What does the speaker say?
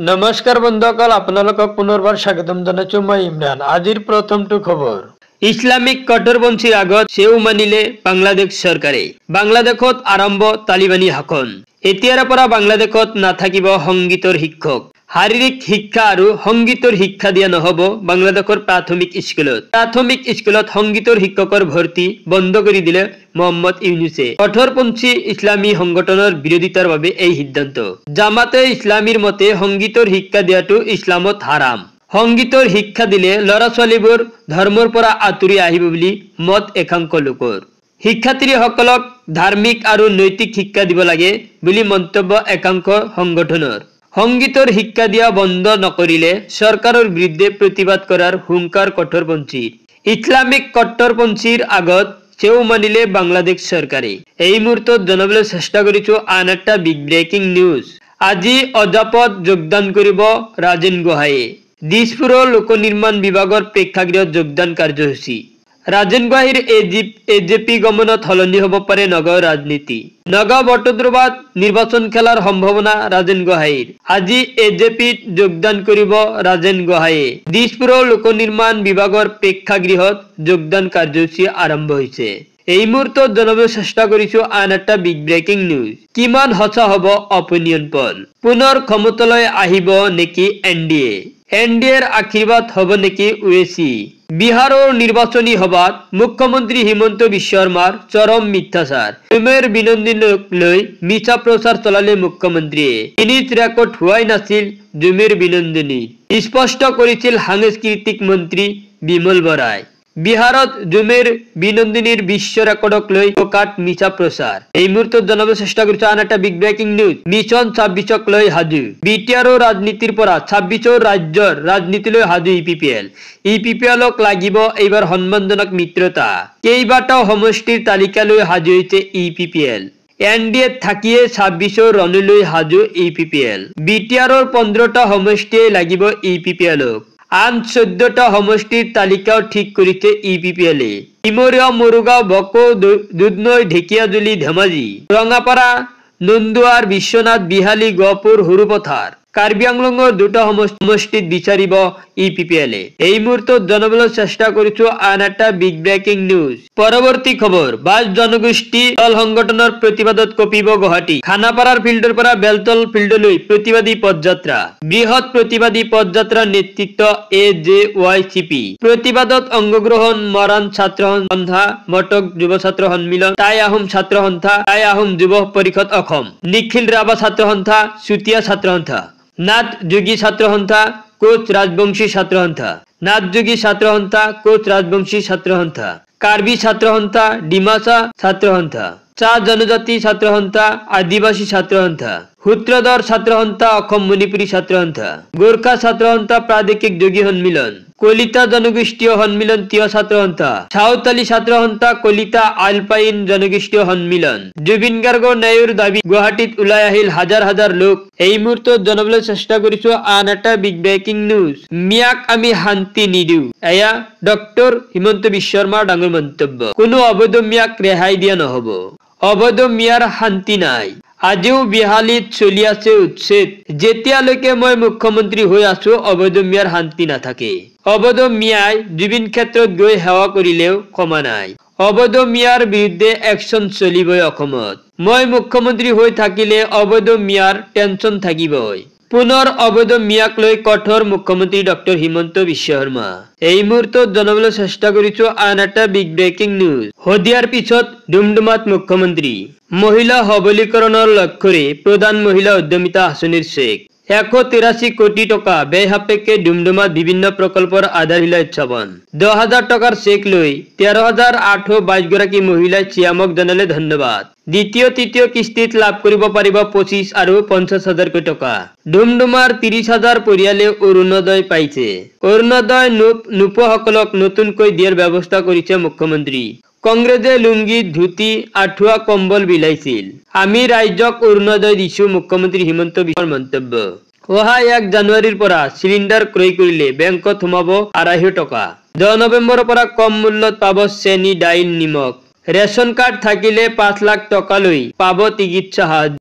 নমস্কাৰ বন্ধুসকল, আপোনালোকক পুনৰবাৰ স্বাগতম জনাইছো। মই ইমৰান। আজিৰ প্ৰথমটো খবৰ, ইছলামিক কট্টৰপন্থীৰ আগত সেও মানিলে বাংলাদেশ চৰকাৰে। বাংলাদেশত আৰম্ভ তালিবানী শাসন। এতিয়াৰ পৰা বাংলাদেশত নাথাকিব সংগীতৰ শিক্ষক। শাৰীৰিক শিক্ষা আৰু সংগীতৰ শিক্ষা দিয়া নহব বাংলাদেশৰ প্ৰাথমিক স্কুলত। প্ৰাথমিক স্কুলত সংগীতৰ শিক্ষকৰ ভৰ্তি বন্ধ কৰি দিলে মোহাম্মদ ইউনুছে। কঠোৰপন্থী ইছলামী সংগঠনৰ বিৰোধিতাৰ বাবে এই সিদ্ধান্ত। জামাতে ইছলামীৰ মতে সংগীতৰ শিক্ষা দিয়াটো ইছলামত হাৰাম। সংগীতৰ শিক্ষা দিলে ল'ৰা ছোৱালীবোৰ ধৰ্মৰ পৰা আঁতৰি আহিব বুলি মত একাংশ লোকৰ। শিক্ষাৰ্থীসকলক ধাৰ্মিক আৰু নৈতিক শিক্ষা দিব লাগে বুলি মন্তব্য একাংশ সংগঠনৰ। সংগীতৰ শিক্ষা দিয়া বন্ধ নকৰিলে চৰকাৰৰ বিৰুদ্ধে প্ৰতিবাদ কৰাৰ হুংকাৰ কঠোৰপন্থীৰ। ইছলামিক কট্টৰপন্থীৰ আগত সেও মানিলে বাংলাদেশ চৰকাৰে। এই মুহূৰ্তত জনাবলৈ চেষ্টা কৰিছো আন এটা বিগ ব্ৰেকিং নিউজ। আজি অজাপত যোগদান কৰিব ৰাজেন গোহাঁইয়ে। দিছপুৰৰ লোক নিৰ্মাণ বিভাগৰ প্ৰেক্ষাগৃহত যোগদান কাৰ্যসূচী। ৰাজেন গোহাঁইৰ এজেপি গমনত সলনি হ'ব পাৰে নগাঁও ৰাজনীতি। নগাঁও বটদ্ৰৱাত নিৰ্বাচন খেলাৰ সম্ভাৱনা ৰাজেন গোহাঁইৰ। আজি এজেপিত যোগদান কৰিব ৰাজেন গোহাঁইয়ে। দিছপুৰৰ লোক নিৰ্মাণ বিভাগৰ প্ৰেক্ষাগৃহত যোগদান কাৰ্যসূচী আৰম্ভ হৈছে। এই মুহূৰ্তত জনাবলৈ চেষ্টা কৰিছো আন এটা বিগ ব্ৰেকিং নিউজ। কিমান সঁচা হ'ব অপিনিয়ন পল? পুনৰ ক্ষমতালৈ আহিব নেকি এনডিএ? এনডিএৰ আশীৰ্বাদ হ'ব নেকি ওৱেচি? বিহাৰৰ নিৰ্বাচনী সভাত মুখ্যমন্ত্ৰী হিমন্ত বিশ্ব শৰ্মাৰ চৰম মিথ্যাচাৰ। জুমেৰ বিনন্দিনীক লৈ মিছা প্ৰচাৰ চলালে মুখ্যমন্ত্ৰীয়ে। গিনিজ ৰেকৰ্ড হোৱাই নাছিল জুমেৰ বিনন্দিনী, স্পষ্ট কৰিছিল সাংস্কৃতিক মন্ত্ৰী বিমল বৰাই। বিহাৰত জুমেৰ বিনন্দিনীৰ বিশ্ব ৰেকৰ্ডক লৈ প্ৰকাট মিছা প্ৰচাৰ। এই মুহূৰ্তত জনাব চেষ্টা কৰিছো আন এটা বিগ ব্ৰেকিং নিউজ। মিছন 26ক লৈ সাজু। বিটিআৰৰ ৰাজনীতিৰ পৰা 26 ৰাজ্যৰ ৰাজনীতিলৈ সাজু ইপিপিএল। ইপিপিএলক লাগিব এইবাৰ সন্মানজনক মিত্ৰতা। কেইবাটাও সমষ্টিৰ তালিকা লৈ সাজু হৈছে ইপিপিএল। এনডিএত থাকিয়ে 26 ৰণলৈ সাজু ইপিপিএল। বিটিআৰৰ 15টা সমষ্টিয়ে লাগিব ইপিপিএলক। আন 14টা সমষ্টিৰ তালিকাও ঠিক কৰিছে ইপিপিএলে। ইমৰিয়া, মৰুগাঁও, বকো, দুধনৈ, ঢেকিয়াজুলি, ধেমাজি, ৰঙাপাৰা, নন্দুৱাৰ, বিশ্বনাথ, বিহালী, গহপুৰ, সৰুপথাৰ, কাৰ্বি আংলঙৰ 2টা সমষ্টিত বিচাৰিব ইপিপিএলে। এই মুহূৰ্তত জনাবলৈ চেষ্টা কৰিছো আন এটা বিগ ব্ৰেকিং নিউজ। পৰৱৰ্তী খবৰ, বাছ জনগোষ্ঠী দল সংগঠনৰ প্ৰতিবাদত কঁপিব গুৱাহাটী। খানাপাৰাৰ ফিল্ডৰ পৰা বেলতল ফিল্ডলৈ প্ৰতিবাদী পদযাত্ৰা। বৃহৎ প্ৰতিবাদী পদযাত্ৰাৰ নেতৃত্ব AJYCP। প্ৰতিবাদত অংশগ্ৰহণ মৰাণ ছাত্ৰ সন্থা, মটক যুৱ ছাত্ৰ সন্মিলন, টাই আহোম ছাত্ৰ সন্থা, টাই আহোম যুৱ পৰিষদ অসম, নিখিল ৰাভা ছাত্ৰ সন্থা, চুতীয়া ছাত্ৰ সন্থা, নাথ যোগী ছাত্ৰ সন্থা, কোচ ৰাজবংশী ছাত্ৰ সন্থা, নাথ যোগী ছাত্ৰ সন্থা, কোচ ৰাজবংশী ছাত্ৰ সন্থা, কাৰ্বি ছাত্ৰ সন্থা, ডিমাচা ছাত্ৰ সন্থা, চাহ জনজাতি ছাত্ৰ সন্থা, আদিবাসী ছাত্ৰ সন্থা, সূত্ৰধৰ ছাত্ৰ সন্থা, অসম মণিপুৰী ছাত্ৰ সন্থা, গোৰ্খা ছাত্ৰ সন্থা, প্ৰাদেশিক যোগী সন্মিলন, কলিতা জনগোষ্ঠীয় সন্মিলন, তিৱা ছাত্ৰ সন্থা, সাঁওতালী ছাত্ৰ সন্থা, কলিতা আলপাইন জনগোষ্ঠীয় সন্মিলন। জুবিন গাৰ্গৰ ন্যায়ৰ দাবী গুৱাহাটীত ওলাই আহিল হাজাৰ হাজাৰ লোক। এই মুহূৰ্তত জনাবলৈ চেষ্টা কৰিছো আন এটা বিগ ব্ৰেকিং নিউজ। মিয়াক আমি শান্তি নিদিওঁ, এয়া ডক্টৰ হিমন্ত বিশ্ব শৰ্মাৰ ডাঙৰ মন্তব্য। কোনো অবৈধ মিয়াক ৰেহাই দিয়া নহব। অবৈধ মিয়াৰ শান্তি নাই। আজিও বিহালীত চলি আছে উচ্ছেদ। যেতিয়ালৈকে মই মুখ্যমন্ত্ৰী হৈ আছো অবৈধ মিয়াৰ শান্তি নাথাকে। অবৈধ মিয়াই জুবিন ক্ষেত্ৰত গৈ সেৱা কৰিলেও ক্ষমা নাই। অবৈধ মিয়াৰ বিৰুদ্ধে একচন চলিবই অসমত। মই মুখ্যমন্ত্ৰী হৈ থাকিলে অবৈধ মিয়াৰ টেনচন থাকিবই। পুনৰ অবৈধ মিয়াক লৈ কঠোৰ মুখ্যমন্ত্ৰী ডক্টৰ হিমন্ত বিশ্ব শৰ্মা। এই মুহূৰ্তত জনাবলৈ চেষ্টা কৰিছো আন এটা বিগ ব্ৰেকিং নিউজ। শদিয়াৰ পিছত ডুমডুমাত মুখ্যমন্ত্ৰী। মহিলা সবলীকৰণৰ লক্ষ্যৰে প্ৰধান মহিলা উদ্যমিতা আঁচনিৰ চেক। 183 কোটি টকা ব্যয় সাপেক্ষে ডুমডুমাত বিভিন্ন প্ৰকল্পৰ আধাৰশিলা উৎসৱন। 10,000 টকাৰ চেক লৈ 13,822 গৰাকী মহিলাই চিয়ামক জনালে ধন্যবাদ। দ্বিতীয় তৃতীয় কিস্তিত লাভ কৰিব পাৰিব 25 আৰু 50,000 টকা। ডুমডুমাৰ 30,000 পৰিয়ালে অৰুণোদয় পাইছে। অৰুণোদয় নোপোৱাসকলক নতুনকৈ দিয়াৰ ব্যৱস্থা কৰিছে মুখ্যমন্ত্ৰী। কংগ্ৰেছে লুংগি, ধুতি, আঠুৱা, কম্বল বিলাইছিল। আমি ৰাইজক অৰুণোদয় দিছো, মুখ্যমন্ত্ৰী হিমন্ত বিশ্বৰ মন্তব্য। অহা 1 জানুৱাৰীৰ পৰা চিলিণ্ডাৰ ক্ৰয় কৰিলে বেংকত সোমাব 250 টকা। 10 নৱেম্বৰৰ পৰা কম মূল্যত পাব চেনি, দাইল, নিমখ। ৰেচন কাৰ্ড থাকিলে 5 লাখ টকালৈ পাব চিকিৎসা সাহায্য।